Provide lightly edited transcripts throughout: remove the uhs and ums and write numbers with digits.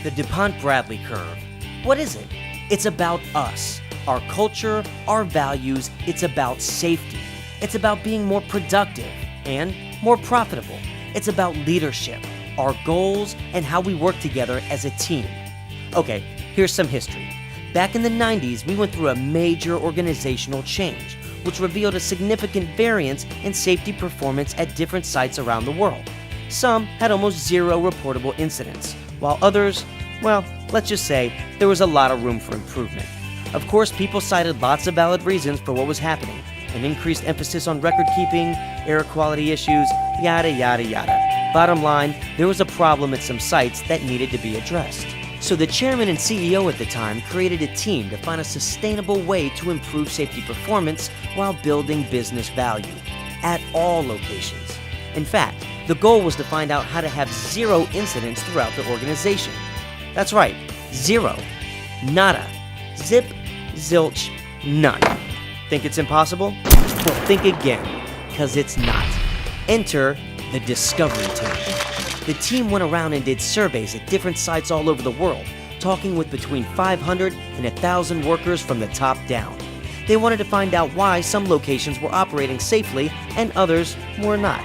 The DuPont-Bradley curve. What is it? It's about us, our culture, our values. It's about safety. It's about being more productive and more profitable. It's about leadership, our goals, and how we work together as a team. Okay, here's some history. Back in the 90s, we went through a major organizational change, which revealed a significant variance in safety performance at different sites around the world. Some had almost zero reportable incidents, while others, well, let's just say there was a lot of room for improvement. Of course, people cited lots of valid reasons for what was happening: an increased emphasis on record keeping, air quality issues, yada yada yada. Bottom line, there was a problem at some sites that needed to be addressed. So the chairman and CEO at the time created a team to find a sustainable way to improve safety performance while building business value at all locations. In fact, the goal was to find out how to have zero incidents throughout the organization. That's right, zero. Nada. Zip, zilch, none. Think it's impossible? Well, think again, because it's not. Enter the discovery team. The team went around and did surveys at different sites all over the world, talking with between 500 and 1,000 workers from the top down. They wanted to find out why some locations were operating safely and others were not.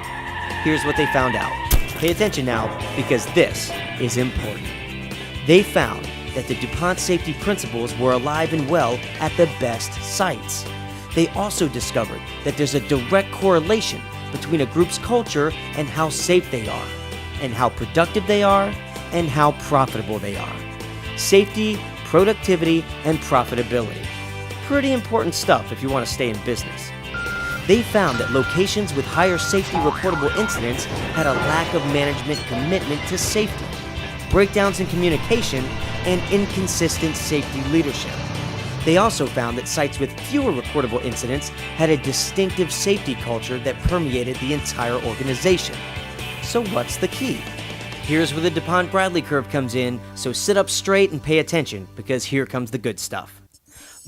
Here's what they found out. Pay attention now, because this is important. They found that the DuPont safety principles were alive and well at the best sites. They also discovered that there's a direct correlation between a group's culture and how safe they are, and how productive they are, and how profitable they are. Safety, productivity, and profitability. Pretty important stuff if you want to stay in business. They found that locations with higher safety reportable incidents had a lack of management commitment to safety, breakdowns in communication, and inconsistent safety leadership. They also found that sites with fewer reportable incidents had a distinctive safety culture that permeated the entire organization. So what's the key? Here's where the DuPont-Bradley curve comes in, so sit up straight and pay attention, because here comes the good stuff.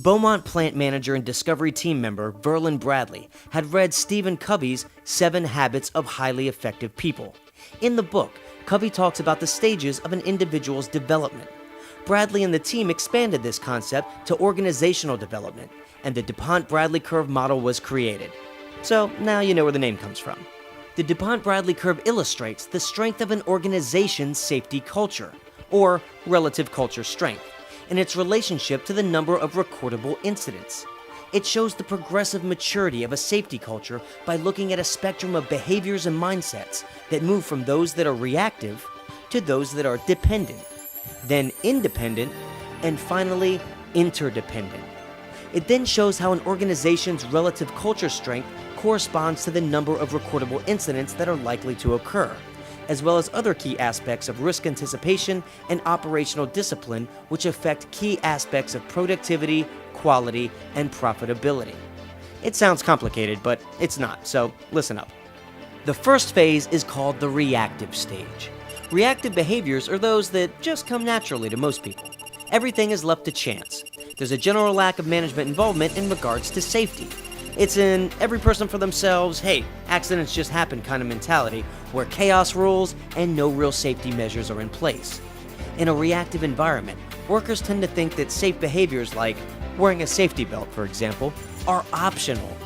Beaumont plant manager and Discovery team member Verlin Bradley had read Stephen Covey's 7 Habits of Highly Effective People. In the book, Covey talks about the stages of an individual's development. Bradley and the team expanded this concept to organizational development, and the DuPont-Bradley curve model was created. So now you know where the name comes from. The DuPont-Bradley curve illustrates the strength of an organization's safety culture, or relative culture strength, and its relationship to the number of recordable incidents. It shows the progressive maturity of a safety culture by looking at a spectrum of behaviors and mindsets that move from those that are reactive to those that are dependent, then independent, and finally interdependent. It then shows how an organization's relative culture strength corresponds to the number of recordable incidents that are likely to occur, as well as other key aspects of risk anticipation and operational discipline, which affect key aspects of productivity, quality, and profitability. It sounds complicated, but it's not, so listen up. The first phase is called the reactive stage. Reactive behaviors are those that just come naturally to most people. Everything is left to chance. There's a general lack of management involvement in regards to safety. It's an every person for themselves, hey, accidents just happen kind of mentality, where chaos rules and no real safety measures are in place. In a reactive environment, workers tend to think that safe behaviors like wearing a safety belt, for example, are optional.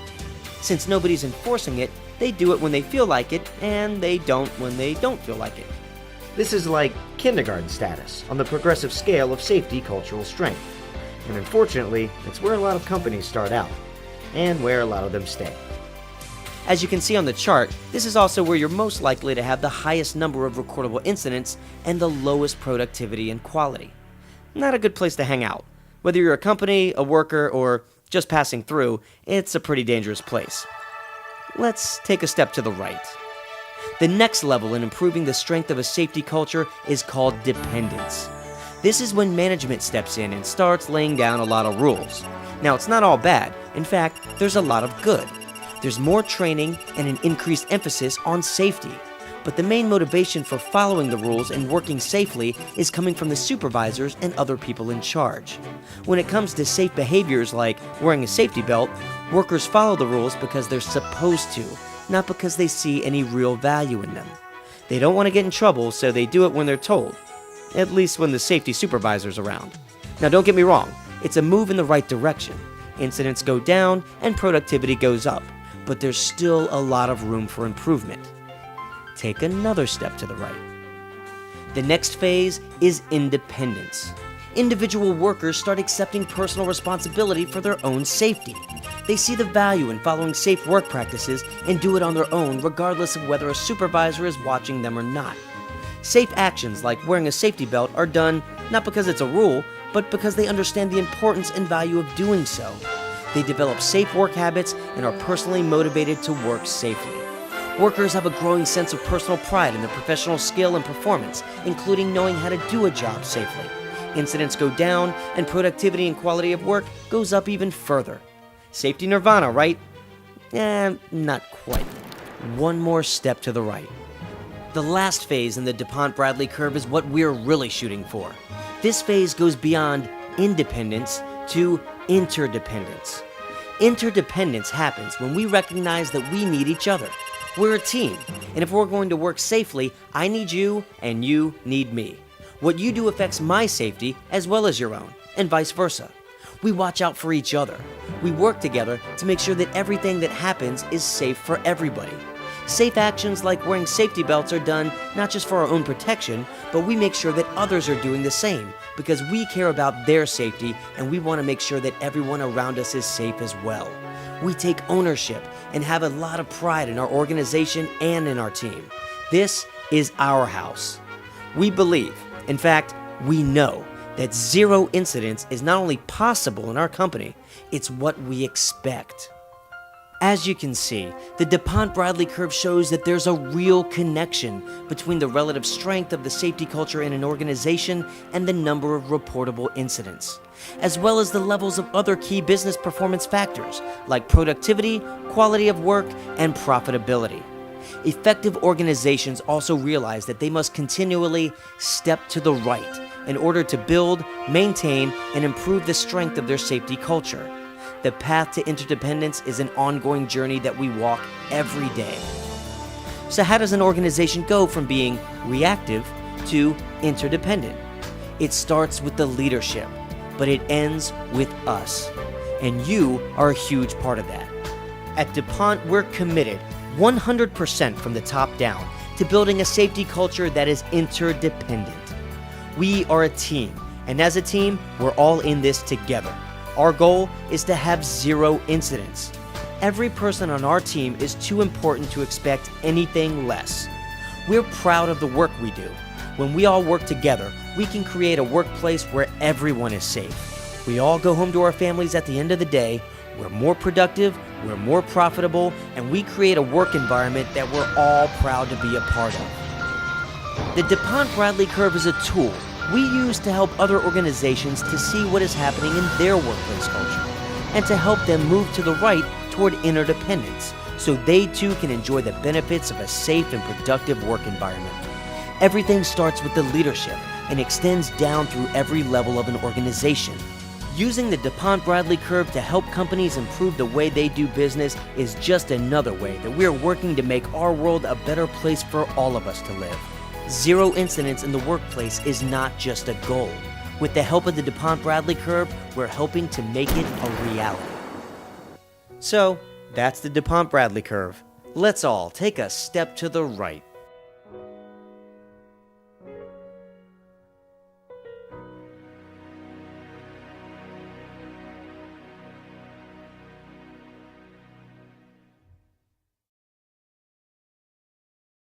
Since nobody's enforcing it, they do it when they feel like it, and they don't when they don't feel like it. This is like kindergarten status on the progressive scale of safety cultural strength. And unfortunately, it's where a lot of companies start out, and where a lot of them stay. As you can see on the chart, this is also where you're most likely to have the highest number of recordable incidents and the lowest productivity and quality. Not a good place to hang out. Whether you're a company, a worker, or just passing through, it's a pretty dangerous place. Let's take a step to the right. The next level in improving the strength of a safety culture is called dependence. This is when management steps in and starts laying down a lot of rules. Now, it's not all bad. In fact, there's a lot of good. There's more training and an increased emphasis on safety. But the main motivation for following the rules and working safely is coming from the supervisors and other people in charge. When it comes to safe behaviors like wearing a safety belt, workers follow the rules because they're supposed to, not because they see any real value in them. They don't want to get in trouble, so they do it when they're told. at least when the safety supervisor's around. Now don't get me wrong, it's a move in the right direction. Incidents go down and productivity goes up, but there's still a lot of room for improvement. Take another step to the right. The next phase is independence. Individual workers start accepting personal responsibility for their own safety. They see the value in following safe work practices and do it on their own regardless of whether a supervisor is watching them or not. Safe actions like wearing a safety belt are done not because it's a rule, but because they understand the importance and value of doing so. They develop safe work habits and are personally motivated to work safely. Workers have a growing sense of personal pride in their professional skill and performance, including knowing how to do a job safely. Incidents go down, and productivity and quality of work goes up even further. Safety nirvana, right? Not quite. One more step to the right. The last phase in the DuPont-Bradley curve is what we're really shooting for. This phase goes beyond independence to interdependence. Interdependence happens when we recognize that we need each other. We're a team, and if we're going to work safely, I need you and you need me. What you do affects my safety as well as your own, and vice versa. We watch out for each other. We work together to make sure that everything that happens is safe for everybody. Safe actions like wearing safety belts are done not just for our own protection, but we make sure that others are doing the same because we care about their safety and we want to make sure that everyone around us is safe as well. We take ownership and have a lot of pride in our organization and in our team. This is our house. We believe, in fact, we know that zero incidents is not only possible in our company, it's what we expect. As you can see, the DuPont-Bradley curve shows that there's a real connection between the relative strength of the safety culture in an organization and the number of reportable incidents, as well as the levels of other key business performance factors like productivity, quality of work, and profitability. Effective organizations also realize that they must continually step to the right in order to build, maintain, and improve the strength of their safety culture. The path to interdependence is an ongoing journey that we walk every day. So how does an organization go from being reactive to interdependent? It starts with the leadership, but it ends with us. And you are a huge part of that. At DuPont, we're committed 100% from the top down to building a safety culture that is interdependent. We are a team, and as a team, we're all in this together. Our goal is to have zero incidents. Every person on our team is too important to expect anything less. We're proud of the work we do. When we all work together, we can create a workplace where everyone is safe. We all go home to our families at the end of the day. We're more productive, we're more profitable, and we create a work environment that we're all proud to be a part of. The DuPont-Bradley curve is a tool we use to help other organizations to see what is happening in their workplace culture and to help them move to the right toward interdependence so they too can enjoy the benefits of a safe and productive work environment. Everything starts with the leadership and extends down through every level of an organization. Using the DuPont-Bradley curve to help companies improve the way they do business is just another way that we're working to make our world a better place for all of us to live. Zero incidents in the workplace is not just a goal. With the help of the DuPont-Bradley curve, we're helping to make it a reality. So, that's the DuPont-Bradley curve. Let's all take a step to the right.